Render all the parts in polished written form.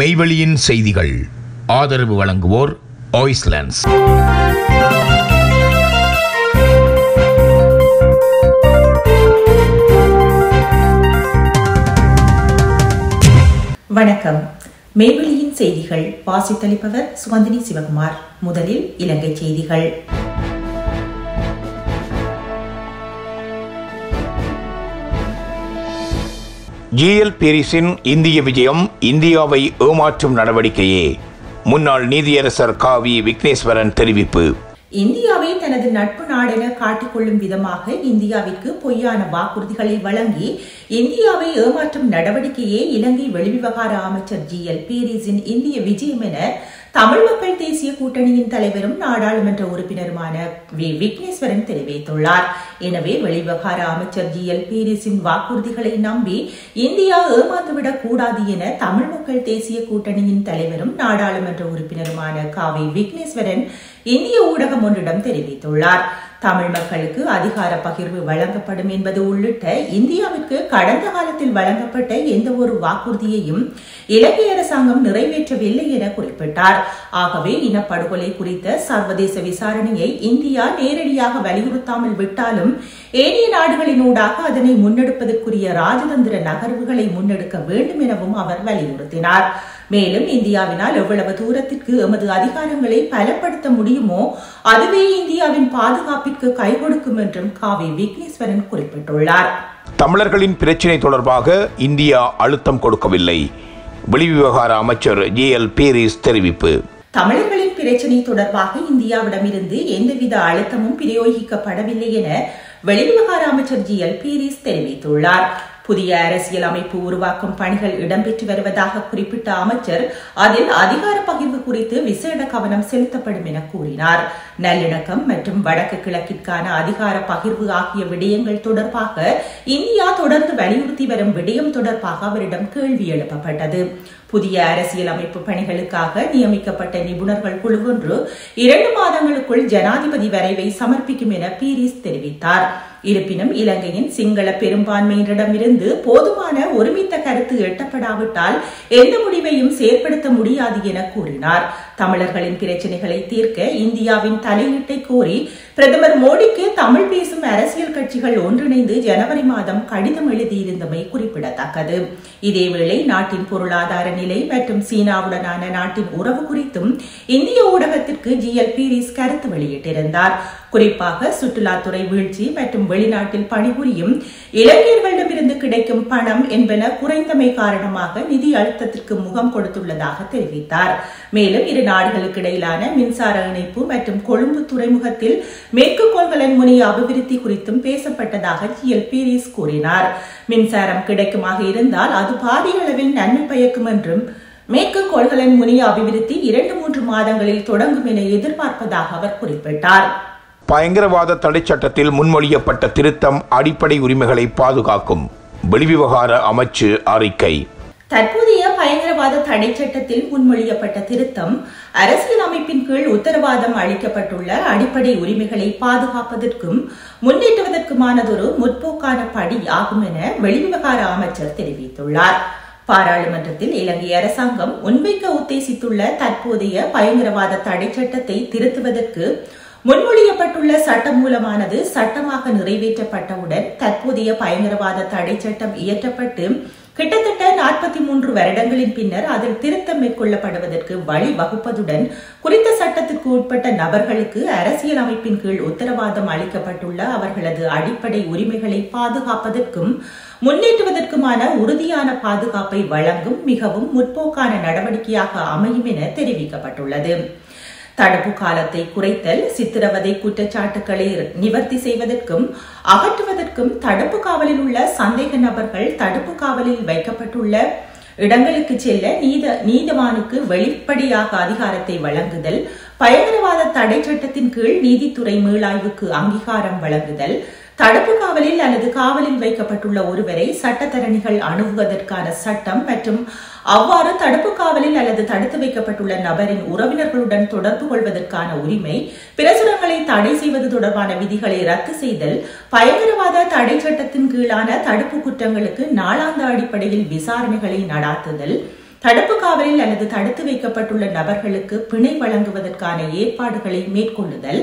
மெய்வெளியின் செய்திகள் ஆதரவு வழங்குவோர் ஆய்ஸ்லாண்ட்ஸ். வணக்கம். மெய்வெளியின் செய்திகள் வாசித்தளிப்பவர் சுகந்தினி சிவகுமார். முதலில் இலங்கை செய்திகள். ஜிஎல் பீரிஸின் இந்திய விஜயம் இந்தியாவை ஏமாற்றும் நடவடிக்கையே, முன்னாள் நீதியரசர் காவி விக்னேஸ்வரன் தெரிவிப்பு. இந்தியாவை தனது நட்பு நாடென காட்டிக்கொள்ளும் விதமாக இந்தியாவிற்கு பொய்யான வாக்குறுதிகளை வழங்கி இந்தியாவை ஏமாற்றும் நடவடிக்கையே இலங்கை வெளிவிவகார அமைச்சர் ஜிஎல் பீரிஸின் இந்திய விஜயம் என தமிழ் மக்கள் தேசிய கூட்டணியின் தலைவரும் நாடாளுமன்ற உறுப்பினருமான விக்னேஸ்வரன் தெரிவித்துள்ளார். எனவே வெளிவிவகார அமைச்சர் ஜிஎல் பீரிஸின் வாக்குறுதிகளை நம்பி இந்தியா ஏமாந்துவிடக் கூடாது என தமிழ் மக்கள் தேசிய கூட்டணியின் தலைவரும் நாடாளுமன்ற உறுப்பினருமான காவி விக்னேஸ்வரன் இந்திய ஊடகம் ஒன்றிடம் தெரிவித்துள்ளார். தமிழ் மக்களுக்கு அதிகார பகிர்வு வழங்கப்படும் என்பது உள்ளிட்ட இந்தியாவிற்கு கடந்த காலத்தில் வழங்கப்பட்ட எந்த ஒரு வாக்குறுதியையும் இலங்கை அரசாங்கம் நிறைவேற்றவில்லை என குறிப்பிட்டார். ஆகவே இனப்படுகொலை குறித்த சர்வதேச விசாரணையை இந்தியா நேரடியாக வலியுறுத்தாமல் விட்டாலும் ஏனைய நாடுகளினூடாக அதனை முன்னெடுப்பதற்குரிய ராஜதந்திர நகர்வுகளை முன்னெடுக்க வேண்டும் எனவும் அவர் வலியுறுத்தினார். மேலும் இந்தியாவினால் எவ்வளவு தூரத்திற்கு எமது அதிகாரங்களை பலப்படுத்த முடியுமோ அதுவே இந்தியாவின் பாதுகாப்பிற்கு கை கொடுக்கும் என்றும் காவி விக்னேஸ்வரன் குறிப்பிட்டுள்ளார். தமிழர்களின் பிரச்சினை தொடர்பாக இந்தியா அழுத்தம் கொடுக்கவில்லை, வெளிவிவகார அமைச்சர் ஜிஎல் பீரிஸ் தெரிவிப்பு. தமிழர்களின் பிரச்சினை தொடர்பாக இந்தியாவிடமிருந்து எந்தவித அழுத்தமும் பிரயோகிக்கப்படவில்லை என வெளிவிவகார அமைச்சர் ஜிஎல் பீரிஸ் தெரிவித்துள்ளார். புதிய அரசியல் அமைப்பு உருவாக்கும் பணிகள் இடம்பெற்று வருவதாக குறிப்பிட்ட அமைச்சர் அதில் அதிகார பகிர்வு குறித்து விசேட கவனம் செலுத்தப்படும் என கூறினார். நல்லிணக்கம் மற்றும் வடக்கு கிழக்கிற்கான அதிகார பகிர்வு ஆகிய விடயங்கள் தொடர்பாக இந்தியா தொடர்ந்து வலியுறுத்தி வரும் விடயம் தொடர்பாக அவரிடம் கேள்வி எழுப்பப்பட்டது. புதிய அரசியல் அமைப்பு பணிகளுக்காக நியமிக்கப்பட்ட நிபுணர்கள் குழு ஒன்று 2 மாதங்களுக்குள் ஜனாதிபதி வரைவை சமர்ப்பிக்கும் என பீரிஸ் தெரிவித்தார். இருப்பினும் இலங்கையின் சிங்கள பெரும்பான்மையினரிடமிருந்து போதுமான ஒருமித்த கருத்து எட்டப்படாவிட்டால் எந்த முடிவையும் செயற்படுத்த முடியாது என கூறினார். தமிழர்களின் பிரச்சனைகளை தீர்க்க இந்தியாவின் தலையீட்டை கோரி பிரதமர் மோடிக்கு தமிழ் பேசும் அரசியல் கட்சிகள் ஒன்றிணைந்து ஜனவரி மாதம் கடிதம் எழுதியிருந்தமை குறிப்பிடத்தக்கது. இதேவேளை நாட்டின் பொருளாதார நிலை மற்றும் சீனாவுடனான நாட்டின் உறவு குறித்தும் இந்திய ஊடகத்திற்கு ஜிஎல் பீரிஸ் கருத்து வெளியிட்டிருந்தார். குறிப்பாக சுற்றுலாத்துறை வீழ்ச்சி மற்றும் வெளிநாட்டில் பணிபுரியும் இளைஞர்களிடமிருந்து கிடைக்கும் பணம் என்பன குறைந்தமை காரணமாக நிதி அழுத்தத்திற்கு முகம் கொடுத்துள்ளதாக தெரிவித்தார். மேலும் இரு நாடுகளுக்கு இடையிலான மின்சார இணைப்பு மற்றும் கொழும்பு துறைமுகத்தில் மேற்கு கோள்களின் முனைய அபிவிருத்தி குறித்தும் பேசப்பட்டதாக ஜிஎல் பீரிஸ் கூறினார். மின்சாரம் கிடைக்குமாக இருந்தால் அது பாரிய அளவில் நன்மை பயக்கும் என்றும் மேற்கு கோள்களின் முனைய அபிவிருத்தி 2-3 மாதங்களில் தொடங்கும் என எதிர்பார்ப்பதாக அவர் குறிப்பிட்டார். பயங்கரவாத தடை சட்டத்தில் முன்மொழியப்பட்ட திருத்தம் அடிப்படை உரிமைகளை பாதுகாக்கும், வெளிவிவகார அமைச்சு அறிக்கை. தற்போதைய பயங்கரவாத தடை சட்டத்தில் முன்மொழியப்பட்ட திருத்தம் அரசியல் அமைப்பின் கீழ் உத்தரவாதம் அளிக்கப்பட்டுள்ள அடிப்படை உரிமைகளை பாதுகாப்பதற்கும் முன்னேற்றுவதற்குமானதொரு முற்போக்கான படி ஆகும் என வெளிவிவகார அமைச்சர் தெரிவித்துள்ளார். பாராளுமன்றத்தில் இலங்கை அரசாங்கம் முன்வைக்க உத்தேசித்துள்ள தற்போதைய பயங்கரவாத தடை சட்டத்தை திருத்துவதற்கு முன்மொழியப்பட்டுள்ள சட்டமூலமானது சட்டமாக நிறைவேற்றப்பட்டவுடன் தற்போதைய பயங்கரவாத தடை சட்டம் இயற்றப்பட்டு கிட்டத்தட்ட 43 வருடங்களின் பின்னர் அதில் திருத்தம் மேற்கொள்ளப்படுவதற்கு வழிவகுப்பதுடன் குறித்த சட்டத்திற்கு உட்பட்ட நபர்களுக்கு அரசியல் அமைப்பின் கீழ் உத்தரவாதம் அளிக்கப்பட்டுள்ள அவர்களது அடிப்படை உரிமைகளை பாதுகாப்பதற்கும் முன்னேற்றுவதற்குமான உறுதியான பாதுகாப்பை வழங்கும் மிகவும் முற்போக்கான நடவடிக்கையாக அமையும் என தெரிவிக்கப்பட்டுள்ளது. தடுப்பு காலத்தை குறைத்தல், சித்திரவதை குற்றச்சாட்டுகளை நிவர்த்தி செய்வதற்கும் அகற்றுவதற்கும் தடுப்பு காவலில் உள்ள சந்தேக நபர்கள் தடுப்பு காவலில் வைக்கப்பட்டுள்ள இடங்களுக்கு செல்ல நீதிவானுக்கு வெளிப்படையாக அதிகாரத்தை வழங்குதல், பயங்கரவாத தடை சட்டத்தின் கீழ் நீதித்துறை மீளாய்வுக்கு அங்கீகாரம் வழங்குதல், தடுப்பு காவலில் அல்லது காவலில் வைக்கப்பட்டுள்ள ஒருவரை சட்டத்தரணிகள் அணுகுவதற்கான சட்டம் மற்றும் அவ்வாறு தடுப்பு காவலில் அல்லது தடுத்து வைக்கப்பட்டுள்ள நபரின் உறவினர்களுடன் தொடர்பு கொள்வதற்கான உரிமை, பிரசுரங்களை தடை செய்வது தொடர்பான விதிகளை ரத்து செய்தல், பயங்கரவாத தடை சட்டத்தின் கீழான தடுப்பு குற்றங்களுக்கு நாளாந்த அடிப்படையில் விசாரணைகளை நடாத்துதல், தடுப்பு காவலில் அல்லது தடுத்து வைக்கப்பட்டுள்ள நபர்களுக்கு பிணை வழங்குவதற்கான ஏற்பாடுகளை மேற்கொள்ளுதல்,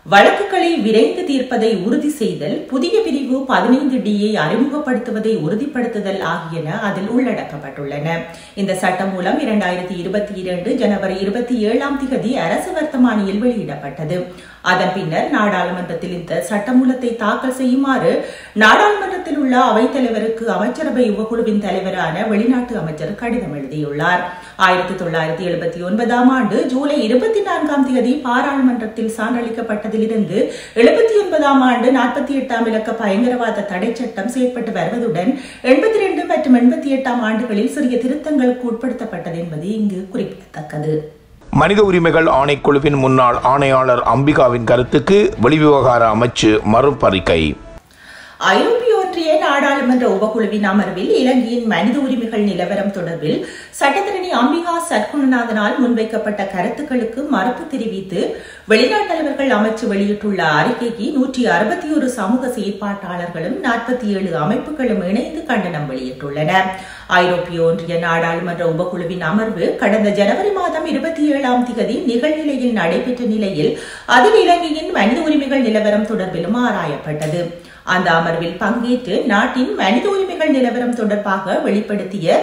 வழக்குகளை விரைந்து தீர்ப்பதை உறுதி செய்தல், புதிய பிரிவு 15D அறிமுகப்படுத்துவதை உறுதிப்படுத்துதல் ஆகியன அதில் உள்ளடக்கப்பட்டுள்ளன. இந்த சட்டம் மூலம் 2022 ஜனவரி 27 அரசு வர்த்தமானியில் வெளியிடப்பட்டது. அதன் பின்னர் நாடாளுமன்றத்தில் இந்த சட்டமூலத்தை தாக்கல் செய்யுமாறு நாடாளுமன்றத்தில் உள்ள அவைத்தலைவருக்கு அமைச்சரவை உபகுழுவின் தலைவரான வெளிநாட்டு அமைச்சர் கடிதம் எழுதியுள்ளார். 1979 ஆண்டு ஜூலை 24 பாராளுமன்றத்தில் சான்றளிக்கப்பட்டதிலிருந்து 79 ஆண்டு 48 இலக்க பயங்கரவாத தடை சட்டம் செயற்பட்டு வருவதுடன் 82 மற்றும் 88 ஆண்டுகளில் சிறிய திருத்தங்களுக்கு உட்படுத்தப்பட்டது என்பது இங்கு குறிப்பிடத்தக்கது. மனித உரிமைகள் ஆணைக்குழுவின் முன்னாள் ஆணையாளர் அம்பிகாவின் கருத்துக்கு வெளிவிவகார அமைச்சு மறுபறிக்கை. ஐரோப்பிய ஒன்றிய நாடாளுமன்ற உபகுழுவின் அமர்வில் இலங்கையின் மனித உரிமைகள் நிலவரம் தொடர்பில் சட்டத்தரணி அம்பிகா சத்குணநாதனால் முன்வைக்கப்பட்ட கருத்துக்களுக்கு மறுப்பு தெரிவித்து வெளிநாட்டு தலைவர்கள் அமைச்சு வெளியிட்டுள்ள அறிக்கைக்கு 161 சமூக செயற்பாட்டாளர்களும் 47 அமைப்புகளும் இணைந்து கண்டனம் வெளியிட்டுள்ளனர். ஐரோப்பிய ஒன்றிய நாடாளுமன்ற உபகுழுவின் அமர்வு கடந்த ஜனவரி மாதம் 27 நிகழ்நிலையில் நடைபெற்ற நிலையில் அதில் இலங்கையின் மனித உரிமைகள் நிலவரம் தொடர்பிலும் ஆராயப்பட்டது. அந்த அமர்வில் பங்கேற்று நாட்டின் மனித உரிமைகள் நிலவரம் தொடர்பாக வெளிப்படுத்திய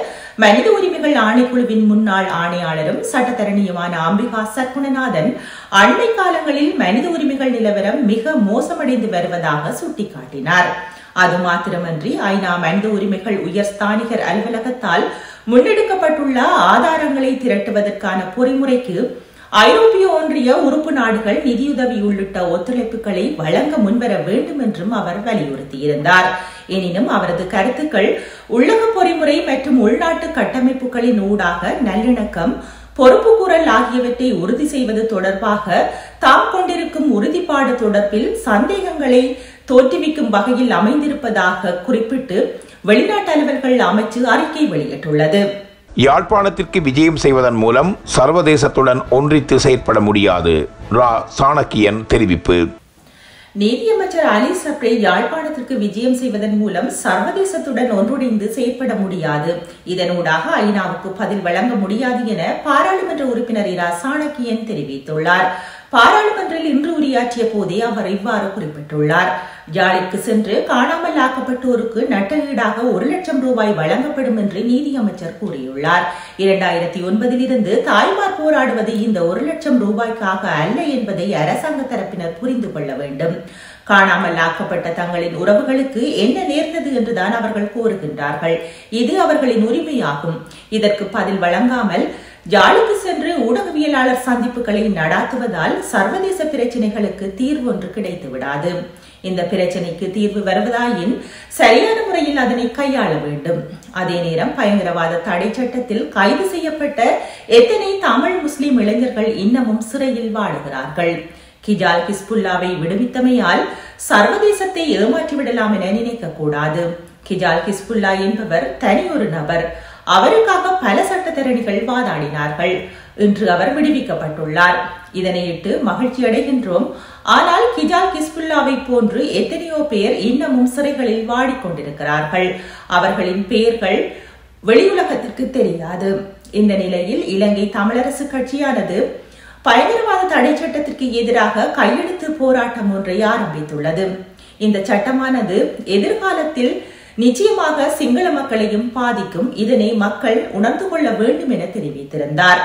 மனித உரிமைகள் ஆணைக்குழுவின் முன்னாள் ஆணையாளரும் சட்டத்தரணியுமான அம்பிகா சத்குணநாதன் அண்மை காலங்களில் மனித உரிமைகள் நிலவரம் மிக மோசமடைந்து வருவதாக சுட்டிக்காட்டினார். அது மாத்திரமன்றி ஐநா மனித உரிமைகள் உயர்ஸ்தானிகர் அலுவலகத்தால் முன்னெடுக்கப்பட்டுள்ள ஆதாரங்களை திரட்டுவதற்கான பொறிமுறைக்கு ஐரோப்பிய ஒன்றிய உறுப்பு நாடுகள் நிதியுதவி உள்ளிட்ட ஒத்துழைப்புகளை வழங்க முன்வர வேண்டும் என்றும் அவர் வலியுறுத்தியிருந்தார். எனினும் அவரது கருத்துக்கள் உள்ளக பொறிமுறை மற்றும் உள்நாட்டு கட்டமைப்புகளின் ஊடாக நல்லிணக்கம், பொறுப்புக்கூறல் ஆகியவற்றை உறுதி செய்வது தொடர்பாக தாம் கொண்டிருக்கும் உறுதிப்பாடு தொடர்பில் சந்தேகங்களை தோற்றுவிக்கும் வகையில் அமைந்திருப்பதாக குறிப்பிட்டு வெளிநாட்டு அலுவல்கள் அமைச்சு அறிக்கை வெளியிட்டுள்ளது. யாழ்ப்பாணத்திற்கு விஜயம் செய்வதன் மூலம் சர்வதேசத்துடன் ஒன்றித்து செயற்பட முடியாது, ரா சாணக்கியன் தெரிவிப்பு. நீதியமைச்சர் அலி சப்ரே யாழ்ப்பாணத்திற்கு விஜயம் செய்வதன் மூலம் சர்வதேசத்துடன் ஒன்றிணைந்து செயற்பட முடியாது, இதனூடாக ஐநாவுக்கு பதில் வழங்க முடியாது என பாராளுமன்ற உறுப்பினர் இரா சாணக்கியன் தெரிவித்துள்ளார். பாராளுமன்றில் இன்று உரையாற்றிய போதே அவர் இவ்வாறு குறிப்பிட்டுள்ளார். யாழிற்கு சென்று காணாமல் ஆக்கப்பட்டோருக்கு நட்டஈடாக 1 லட்சம் ரூபாய் வழங்கப்படும் என்று நீதியமைச்சர் கூறியுள்ளார். 2009 தாய்மார் போராடுவது இந்த 1 லட்சம் ரூபாய்க்காக அல்ல என்பதை அரசாங்க தரப்பினர் புரிந்து கொள்ள வேண்டும். காணாமல் ஆக்கப்பட்ட தங்களின் உறவுகளுக்கு என்ன நேர்ந்தது என்றுதான் அவர்கள் கோருகின்றார்கள். இது அவர்களின் உரிமையாகும். இதற்கு பதில் வழங்காமல் யாழுக்கு சென்று ஊடகவியலாளர் சந்திப்புகளை நடாத்துவதால் சர்வதேச பிரச்சினைகளுக்கு தீர்வு ஒன்று கிடைத்து விடாது. இந்த பிரச்சனைக்கு தீர்வு வருவதாயின் சரியான முறையில் அதனை கையாள வேண்டும். அதே நேரம் பயங்கரவாத தடை சட்டத்தில் கைது செய்யப்பட்ட எத்தனை தமிழ் முஸ்லிம் இளைஞர்கள் இன்னமும் சிறையில் வாழுகிறார்கள். கிஜால் ஹிஸ்புல்லாவை விடுவித்தமையால் சர்வதேசத்தை ஏமாற்றிவிடலாம் என நினைக்கக்கூடாது. கிஜால் ஹிஸ்புல்லா என்பவர் தனியொரு நபர். அவருக்காக பல சட்டத்தரணிகள் வாதாடினார்கள். இன்று அவர் விடுவிக்கப்பட்டுள்ளார். இதனையிட்டு மகிழ்ச்சி அடைகின்றோம். ஆனால் கிஜால் ஹிஸ்புல்லாவை போன்று எத்தனையோ பேர் இன்னமும் சிறைகளில் வாடிக்கொண்டிருக்கிறார்கள். அவர்களின் பெயர்கள் வெளியுலகத்திற்கு தெரியாது. இந்த நிலையில் இலங்கை தமிழரசு கட்சியானது பயங்கரவாத தடை சட்டத்திற்கு எதிராக கையெழுத்து போராட்டம் ஒன்றை ஆரம்பித்துள்ளது. இந்த சட்டமானது எதிர்காலத்தில் நிச்சயமாக சிங்கள மக்களையும் பாதிக்கும். இதனை மக்கள் உணர்ந்து கொள்ள வேண்டும் என தெரிவித்திருந்தார்.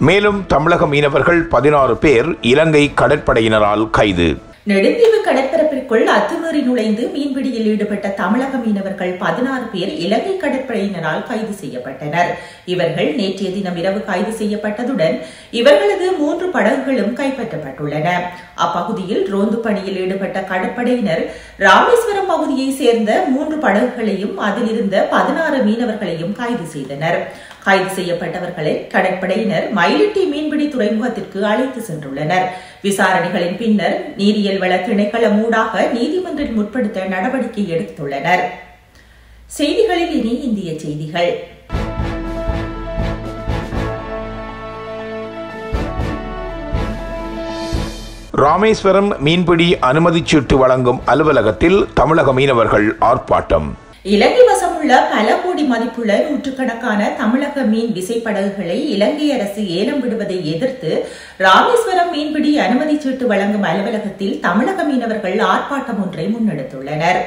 மேலும் தமிழக மீனவர்கள் 16 பேர் இலங்கை கடற்படையினரால் கைது. நெடுந்தீவு கடற்பரப்பிற்குள் அத்துமீறி நுழைந்து மீன்பிடியில் ஈடுபட்ட தமிழக மீனவர்கள் 16 பேர் இலங்கை கடற்படையினரால் கைது செய்யப்பட்டனர். இவர்கள் நேற்றைய தினம் இரவு கைது செய்யப்பட்டதுடன் இவர்களது 3 படகுகளும் கைப்பற்றப்பட்டுள்ளன. அப்பகுதியில் ரோந்து பணியில் ஈடுபட்ட கடற்படையினர் ராமேஸ்வரம் பகுதியை சேர்ந்த 3 படகுகளையும் அதில் இருந்த 16 மீனவர்களையும் கைது செய்தனர். கைது செய்யப்பட்டவர்களை கடற்படையினர் மயிலிட்டி மீன்பிடி துறைமுகத்திற்கு அழைத்து சென்றுள்ளனர். விசாரணைகளின் பின்னர் நீரியல் வள திணைக்களம் ஊடாக நீதிமன்றில் முற்படுத்த நடவடிக்கை எடுத்துள்ளனர். செய்திகளில் இனி இந்திய செய்திகள். ராமேஸ்வரம் மீன்பிடி அனுமதிச்சீட்டு வழங்கும் அலுவலகத்தில் தமிழக மீனவர்கள் ஆர்ப்பாட்டம். இலங்கை வசமுள்ள பல கோடி மதிப்புள்ள நூற்றுக்கணக்கான தமிழக மீன் விசைப்படகுகளை இலங்கை அரசு ஏலம் விடுவதை எதிர்த்து ராமேஸ்வரம் மீன்பிடி அனுமதி சீட்டு வழங்கும் அலுவலகத்தில் தமிழக மீனவர்கள் ஆர்ப்பாட்டம் ஒன்றை முன்னெடுத்துள்ளனர்.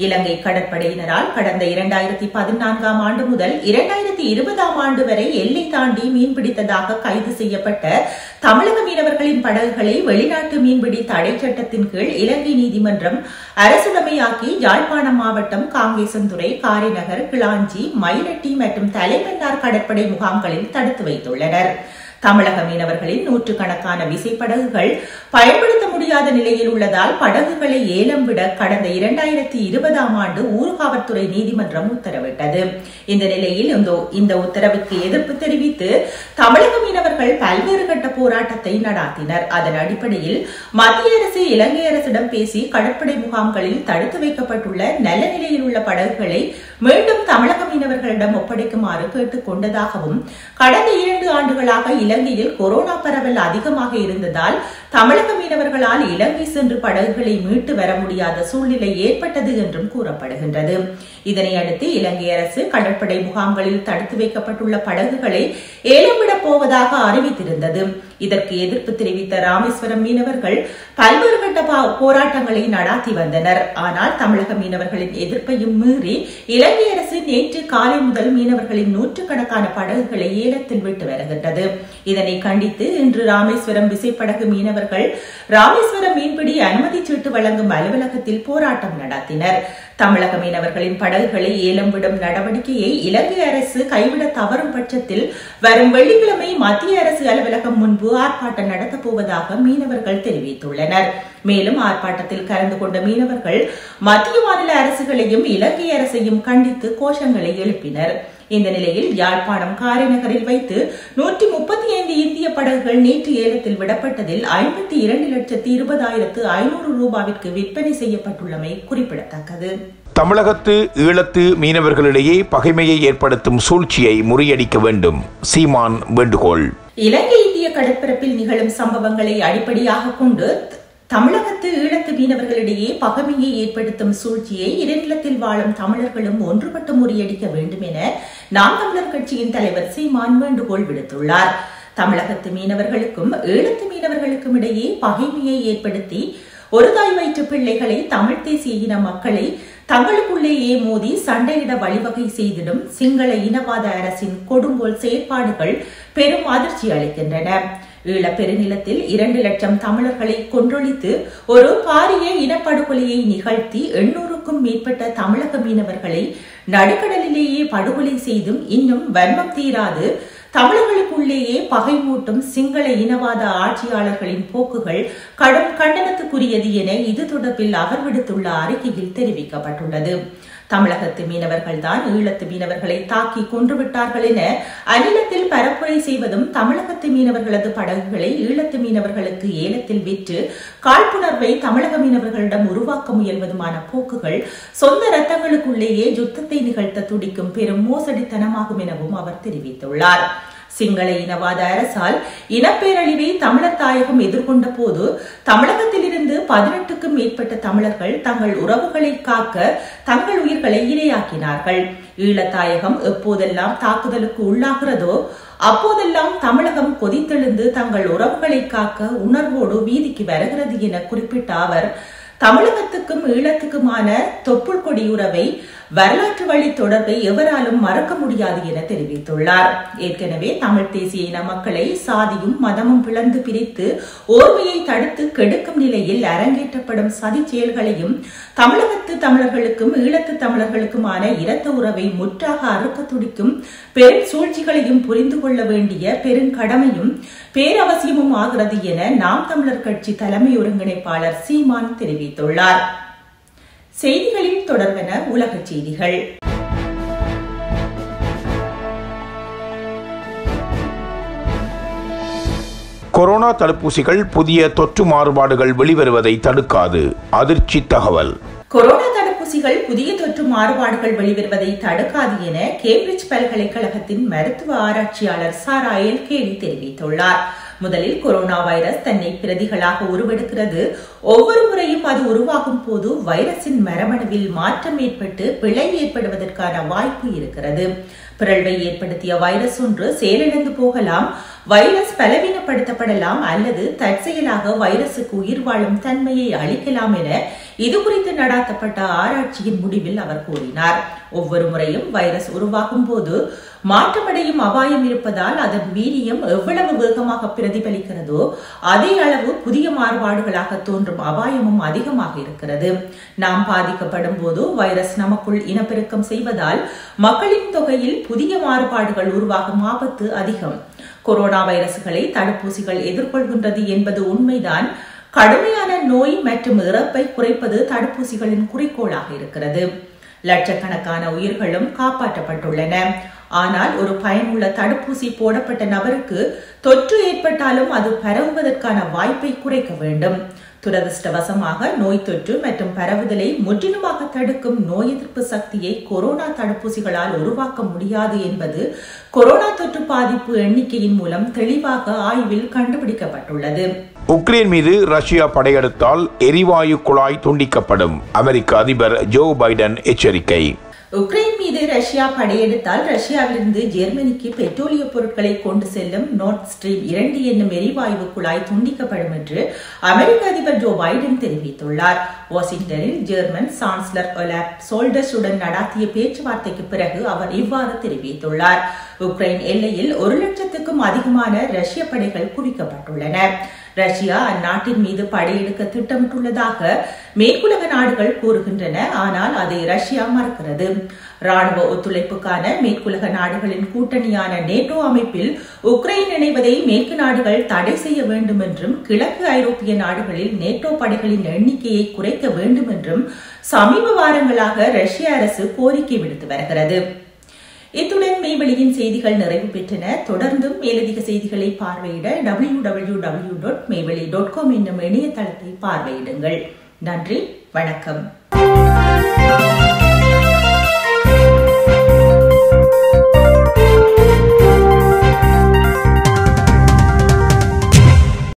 இலங்கை கடற்படையினரால் கடந்த 2014 ஆண்டு முதல் 2020 ஆண்டு வரை எல்லை தாண்டி மீன்பிடித்ததாக கைது செய்யப்பட்ட தமிழக மீனவர்களின் படகுகளை வெளிநாட்டு மீன்பிடி தடை சட்டத்தின் கீழ் இலங்கை நீதிமன்றம் அரசுடைமையாக்கி யாழ்ப்பாணம் மாவட்டம் காங்கேசன்துறை, காரைநகர், கிளாஞ்சி, மயிலட்டி மற்றும் தலைமன்னார் கடற்படை முகாம்களில் தடுத்து வைத்துள்ளனர். தமிழக மீனவர்களின் நூற்றுக்கணக்கான விசைப்படகுகள் பயன்படுத்த முடியாத நிலையில் உள்ளதால் படகுகளை ஏலம் விட கடந்த 2020 ஆண்டு ஊர்காவல்துறை நீதிமன்றம் உத்தரவிட்டது. இந்த நிலையில் இந்த உத்தரவுக்கு எதிர்ப்பு தெரிவித்து தமிழக மீனவர்கள் பல்வேறு கட்ட போராட்டத்தை நடாத்தினர். அதன் அடிப்படையில் மத்திய அரசு இலங்கை அரசிடம் பேசி கடற்படை முகாம்களில் தடுத்து வைக்கப்பட்டுள்ள நல்ல நிலையில் உள்ள படகுகளை மீண்டும் தமிழக மீனவர்களிடம் ஒப்படைக்குமாறு கேட்டுக் கொண்டதாகவும், கடந்த 2 ஆண்டுகளாக இலங்கையில் கொரோனா பரவல் அதிகமாக இருந்ததால் தமிழக மீனவர்களால் இலங்கை சென்று படகுகளை மீட்டு வர முடியாத சூழ்நிலை ஏற்பட்டது என்றும் கூறப்படுகின்றது. இதனையடுத்து இலங்கை அரசு கடற்படை முகாம்களில் தடுத்து வைக்கப்பட்டுள்ள படகுகளை ஏலம் விடப் போவதாக அறிவித்திருந்தது. இதற்கு எதிர்ப்பு தெரிவித்த ராமேஸ்வரம் மீனவர்கள் பல்வேறு கட்ட போராட்டங்களை நடாத்தி வந்தனர். ஆனால் தமிழக மீனவர்களின் எதிர்ப்பையும் மீறி இலங்கை அரசு நேற்று காலை முதல் மீனவர்களின் நூற்றுக்கணக்கான படகுகளை ஏலத்தில் விட்டு வருகின்றது. இதனை கண்டித்து இன்று ராமேஸ்வரம் விசைப்படகு மீனவர்கள் ராமேஸ்வரம் மீன்பிடி அனுமதி சீட்டு வழங்கும் அலுவலகத்தில் போராட்டம் நடத்தினர். தமிழக மீனவர்களின் படகுகளை ஏலம் விடும் நடவடிக்கையை இலங்கை அரசு கைவிட தவறும் பட்சத்தில் வரும் வெள்ளிக்கிழமை மத்திய அரசு அலுவலகம் முன்பு ஆர்ப்பாட்டம் நடத்தப் போவதாக மீனவர்கள் தெரிவித்துள்ளனர். மேலும் ஆர்ப்பாட்டத்தில் கலந்து கொண்ட மீனவர்கள் மத்திய மாநில அரசுகளையும் இலங்கை அரசையும் கண்டித்து கோஷங்களை எழுப்பினர். இந்த நிலையில் யாழ்ப்பாணம் காரைநகரில் வைத்து 135 இந்திய படகுகள் நேற்று ஏலத்தில் விடப்பட்டதில் 52,20,500 ரூபாவிற்கு விற்பனை செய்யப்பட்டுள்ளமை குறிப்பிடத்தக்கது. தமிழகத்து ஈழத்து மீனவர்களிடையே பகைமையை ஏற்படுத்தும் சூழ்ச்சியை முறியடிக்க வேண்டும், சீமான் வேண்டுகோள். இலங்கை இந்திய கடற்பரப்பில் நிகழும் சம்பவங்களை அடிப்படையாக கொண்டு தமிழகத்து ஈழத்து மீனவர்களிடையே பகைமையை ஏற்படுத்தும் சூழ்ச்சியை இடைநிலத்தில் வாழும் தமிழர்களும் ஒன்றுபட்டு முறியடிக்க வேண்டும் என நாம் தமிழர் கட்சியின் தலைவர் சீமான் வேண்டுகோள் விடுத்துள்ளார். தமிழகத்து மீனவர்களுக்கும் ஈழத்து மீனவர்களுக்கும் இடையே பகைமையை ஏற்படுத்தி ஒரு தாய் வயிற்று பிள்ளைகளை தமிழ் தேசிய இன மக்களை தங்களுக்குள்ளேயே மோதி சண்டையிட வழிவகை செய்திடும் சிங்கள இனவாத அரசின் கொடுங்கோல் செயற்பாடுகள் பெரும் அதிர்ச்சி அளிக்கின்றன. ஈழ பெருநிலத்தில் 2 லட்சம் தமிழர்களை கொன்றொழித்து ஒரு பாரிய இனப்படுகொலையை நிகழ்த்தி 800க்கும் மேற்பட்ட தமிழக மீனவர்களை நடுக்கடலிலேயே படுகொலை செய்தும் இன்னும் வன்மம் தீராது தமிழர்களுக்குள்ளேயே பகை மூட்டும் சிங்கள இனவாத ஆட்சியாளர்களின் போக்குகள் கடும் கண்டனத்துக்குரியது என இது தொடர்பில் அவர் விடுத்துள்ள அறிக்கையில் தெரிவிக்கப்பட்டுள்ளது. தமிழகத்து மீனவர்கள் தான் ஈழத்து மீனவர்களை தாக்கி கொன்றுவிட்டார்கள் என அந்நிலத்தில் பரப்புரை செய்வதும், தமிழகத்து மீனவர்களது படகுகளை ஈழத்து மீனவர்களுக்கு ஏலத்தில் விற்று காழ்ப்புணர்வை தமிழக மீனவர்களிடம் உருவாக்க முயல்வதுமான போக்குகள் சொந்த ரத்தங்களுக்குள்ளேயே யுத்தத்தை நிகழ்த்த துடிக்கும் பெரும் மோசடித்தனமாகும் எனவும் அவர் தெரிவித்துள்ளார். சிங்கள இனவாத அரசால் இனப்பேரழிவை தமிழர் தாயகம் எதிர்கொண்ட போது தமிழகத்திலிருந்து 18க்கும் மேற்பட்ட தமிழர்கள் தங்கள் உறவுகளை காக்க தங்கள் உயிர்களை இரையாக்கினார்கள். ஈழத்தாயகம் எப்போதெல்லாம் தாக்குதலுக்கு உள்ளாகிறதோ அப்போதெல்லாம் தமிழகம் கொதித்தெழுந்து தங்கள் உறவுகளை காக்க உணர்வோடு வீதிக்கு வருகிறது என குறிப்பிட்ட அவர், தமிழகத்துக்கும் ஈழத்துக்குமான தொப்புள் கொடி உறவை, வரலாற்று வழி தொடர்பை எவராலும் மறக்க முடியாது என தெரிவித்துள்ளார். ஏற்கனவே தமிழ் தேசிய இன மக்களை சாதியும் மதமும் பிளந்து பிரித்து ஓர்மையை தடுத்து கெடுக்கும் நிலையில் அரங்கேற்றப்படும் சதி செயல்களையும் தமிழகத்து தமிழர்களுக்கும் ஈழத்து தமிழர்களுக்குமான இரத்த உறவை முற்றாக அறுக்க துடிக்கும் பெரும் சூழ்ச்சிகளையும் புரிந்து கொள்ள வேண்டிய பெருங்கடமையும் பேரவசியமும் ஆகிறது என நாம் தமிழர் கட்சி தலைமை ஒருங்கிணைப்பாளர் சீமான் தெரிவித்துள்ளார். செய்திகளில் தொடர்வன உலகச் செய்திகள். கொரோனா தடுப்பூசிகள் புதிய தொற்று மாறுபாடுகள் வெளிவருவதை தடுக்காது, அதிர்ச்சி தகவல். கொரோனா தடுப்பூசிகள் புதிய தொற்று மாறுபாடுகள் வெளிவருவதை தடுக்காது என கேம்பிரிட்ஜ் பல்கலைக்கழகத்தின் மருத்துவ ஆராய்ச்சியாளர் சாரா எல்கேடி தெரிவித்துள்ளார். முதலில் கொரோனா வைரஸ் தன்னை பிரதிகளாக உருவெடுக்கிறது. ஒவ்வொரு முறையும் அது உருவாகும் போது வைரஸின் மரபணுவில் மாற்றம் ஏற்பட்டு பிழை ஏற்படுவதற்கான வாய்ப்பு இருக்கிறது. பிறழ்வை ஏற்படுத்திய வைரஸ் ஒன்று செயலிழந்து போகலாம், வைரஸ் பலவீனப்படுத்தப்படலாம் அல்லது தற்செயலாக வைரசுக்கு உயிர் வாழும் தன்மையை அளிக்கலாம் என இதுகுறித்து நடாத்தப்பட்ட ஆராய்ச்சியின் முடிவில் அவர் கூறினார். ஒவ்வொரு முறையும் வைரஸ் உருவாகும் போது மாற்றமடையும் அபாயம் இருப்பதால் அதன் வீரியம் எவ்வளவு வேகமாக பிரதிபலிக்கிறதோ அதே அளவு புதிய மாறுபாடுகளாக தோன்றும் அபாயமும் அதிகமாக இருக்கிறது. நாம் பாதிக்கப்படும் போது வைரஸ் நமக்குள் இனப்பெருக்கம் செய்வதால் மக்களின் தொகையில் புதிய மாறுபாடுகள் உருவாகும் ஆபத்து அதிகம். கொரோனா வைரசுகளை தடுப்பூசிகள் எதிர்கொள்கின்றது என்பது உண்மைதான். கடுமையான நோய் மற்றும் இறப்பை குறைப்பது தடுப்பூசிகளின் குறிக்கோளாக இருக்கிறது. லட்சக்கணக்கான உயிர்களும் காப்பாற்றப்பட்டுள்ளன. ஆனால் ஒரு பயனுள்ள தடுப்பூசி போடப்பட்ட நபருக்கு தொற்று ஏற்பட்டாலும் அது பரவுவதற்கான வாய்ப்பை குறைக்க வேண்டும். துரதிருஷ்டவசமாக நோய் தொற்று மற்றும் பரவுதலை முற்றிலுமாக தடுக்கும் நோய் எதிர்ப்பு சக்தியை கொரோனா தடுப்பூசிகளால் உருவாக்க முடியாது என்பது கொரோனா தொற்று பாதிப்பு எண்ணிக்கையின் மூலம் தெளிவாக ஆய்வில் கண்டுபிடிக்கப்பட்டுள்ளது. உக்ரைன் மீது ரஷ்யா படையெடுத்தால் எரிவாயு குழாய் துண்டிக்கப்படும். அமெரிக்க அதிபர் ஜோ பைடன் எச்சரிக்கை. உக்ரைன் மீது ரஷ்யா படையெடுத்தால் ரஷ்யாவிலிருந்து ஜெர்மனிக்கு பெட்ரோலிய பொருட்களை கொண்டு செல்லும் நார்த் ஸ்ட்ரீம் 2 என்னும் எரிவாயு குழாய் துண்டிக்கப்படும் என்று அமெரிக்க அதிபர் ஜோ பைடன் தெரிவித்துள்ளார். வாஷிங்டனில் ஜெர்மன் சான்சலர் ஒலாப் சோல்டர்ஸுடன் நடத்திய பேச்சுவார்த்தைக்கு பிறகு அவர் இவ்வாறு தெரிவித்துள்ளார். உக்ரைன் எல்லையில் 1,00,000க்கும் அதிகமான ரஷ்ய படைகள் குவிக்கப்பட்டுள்ளன. ரஷ்யா அந்நாட்டின் மீது படையெடுக்க திட்டமிட்டுள்ளதாக மேற்குலக நாடுகள் கூறுகின்றன. ஆனால் அதை ரஷ்யா மறுக்கிறது. ராணுவ ஒத்துழைப்புக்கான மேற்குலக நாடுகளின் கூட்டணியான நேட்டோ அமைப்பில் உக்ரைன் இணைவதை மேற்கு நாடுகள் தடை செய்ய வேண்டும் என்றும் கிழக்கு ஐரோப்பிய நாடுகளில் நேட்டோ படைகளின் எண்ணிக்கையை குறைக்க வேண்டும் என்றும் சமீப வாரங்களாக ரஷ்ய அரசு கோரிக்கை விடுத்து வருகிறது. இத்துடன் மெய்வெளியின் செய்திகள் நிறைவு பெற்றன. தொடர்ந்தும் மேலதிக செய்திகளை பார்வையிட www.மெய்வெளி.com என்னும் இணையதளத்தை பார்வையிடுங்கள். நன்றி, வணக்கம்.